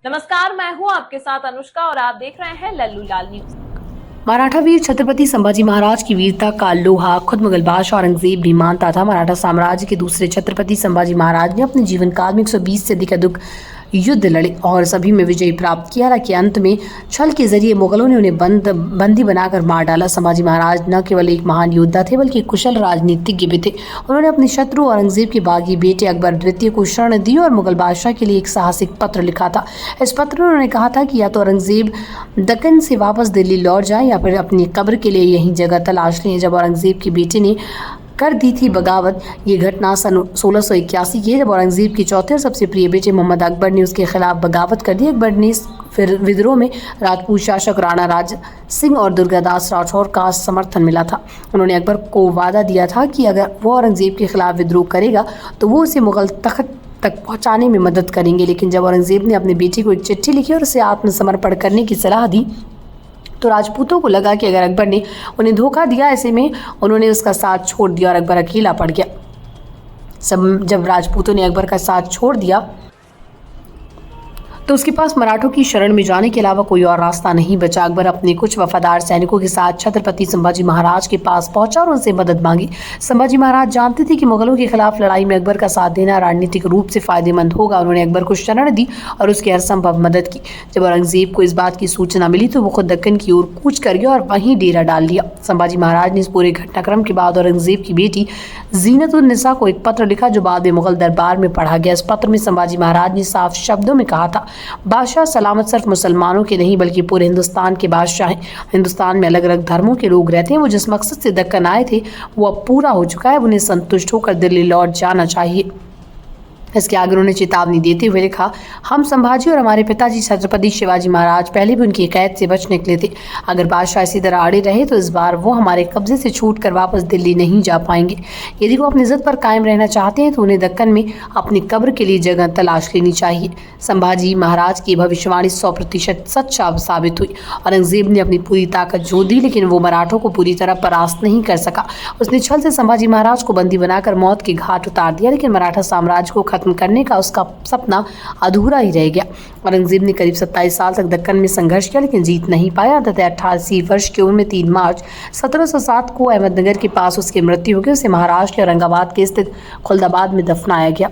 नमस्कार, मैं हूं आपके साथ अनुष्का और आप देख रहे हैं लल्लू लाल न्यूज। मराठा वीर छत्रपति संभाजी महाराज की वीरता का लोहा खुद मुगल बादशाह औरंगजेब भी मानता था। मराठा साम्राज्य के दूसरे छत्रपति संभाजी महाराज ने अपने जीवन काल में 120 से अधिक युद्ध लड़े और सभी में विजय प्राप्त किया। हालांकि अंत में छल के जरिए मुगलों ने उन्हें बंदी बनाकर मार डाला। संभाजी महाराज न केवल एक महान योद्धा थे बल्कि कुशल राजनीतिज्ञ भी थे। उन्होंने अपने शत्रु औरंगजेब के बागी बेटे अकबर द्वितीय को शरण दी और मुगल बादशाह के लिए एक साहसिक पत्र लिखा था। इस पत्र में उन्होंने कहा था कि या तो औरंगजेब दक्कन से वापस दिल्ली लौट जाए या फिर अपनी कब्र के लिए यही जगह तलाश लें। जब औरंगजेब के बेटे ने कर दी थी बगावत, ये घटना सन 1681 की है, जब औरंगजेब के चौथे और सबसे प्रिय बेटे मोहम्मद अकबर ने उसके खिलाफ बगावत कर दी। अकबर ने फिर विद्रोह में राजपूत शासक राणा राज सिंह और दुर्गादास राठौर का समर्थन मिला था। उन्होंने अकबर को वादा दिया था कि अगर वो औरंगजेब के खिलाफ विद्रोह करेगा तो वो उसे मुगल तख्त तक पहुंचाने में मदद करेंगे। लेकिन जब औरंगजेब ने अपने बेटे को एक चिट्ठी लिखी और उसे आत्मसमर्पण करने की सलाह दी तो राजपूतों को लगा कि अगर अकबर ने उन्हें धोखा दिया, ऐसे में उन्होंने उसका साथ छोड़ दिया और अकबर अकेला पड़ गया। जब राजपूतों ने अकबर का साथ छोड़ दिया तो उसके पास मराठों की शरण में जाने के अलावा कोई और रास्ता नहीं बचा। अकबर अपने कुछ वफादार सैनिकों के साथ छत्रपति संभाजी महाराज के पास पहुंचा और उनसे मदद मांगी। संभाजी महाराज जानते थे कि मुगलों के खिलाफ लड़ाई में अकबर का साथ देना राजनीतिक रूप से फायदेमंद होगा। उन्होंने अकबर को शरण दी और उसकी हर संभव मदद की। जब औरंगजेब को इस बात की सूचना मिली तो वो खुद दक्कन की ओर कूच कर गया और वहीं डेरा डाल लिया। संभाजी महाराज ने इस पूरे घटनाक्रम के बाद औरंगजेब की बेटी जीनत-उन-निसा को एक पत्र लिखा जो बाद में मुगल दरबार में पढ़ा गया। इस पत्र में संभाजी महाराज ने साफ शब्दों में कहा था, बादशाह सलामत सिर्फ मुसलमानों के नहीं बल्कि पूरे हिंदुस्तान के बादशाह हैं। हिंदुस्तान में अलग अलग धर्मों के लोग रहते हैं। वो जिस मकसद से दक्कन आए थे वो अब पूरा हो चुका है। उन्हें संतुष्ट होकर दिल्ली लौट जाना चाहिए। इसके आगे उन्होंने चेतावनी देते हुए लिखा, हम संभाजी और हमारे पिताजी छत्रपति शिवाजी महाराज पहले भी उनकी कैद से बच निकले थे। अगर बादशाह इसी तरह अड़े रहे तो इस बार वो हमारे कब्जे से छूटकर वापस दिल्ली नहीं जा पाएंगे। यदि वो अपनी जिद पर कायम रहना चाहते हैं तो उन्हें दक्कन में अपनी कब्र के लिए जगह तलाश लेनी चाहिए। संभाजी महाराज की भविष्यवाणी 100% सच साबित हुई। औरंगजेब ने अपनी पूरी ताकत झोंक दी लेकिन वो मराठों को पूरी तरह परास्त नहीं कर सका। उसने छल से संभाजी महाराज को बंदी बनाकर मौत के घाट उतार दिया, लेकिन मराठा साम्राज्य को खत्म करने का उसका सपना अधूरा ही रह गया। औरंगजेब ने करीब 27 साल तक दक्कन में संघर्ष किया लेकिन जीत नहीं पाया। अंततः 88 वर्ष की उम्र में 3 मार्च 1707 को अहमदनगर के पास उसकी मृत्यु हो गई। उसे महाराष्ट्र के औरंगाबाद के स्थित खुलदाबाद में दफनाया गया।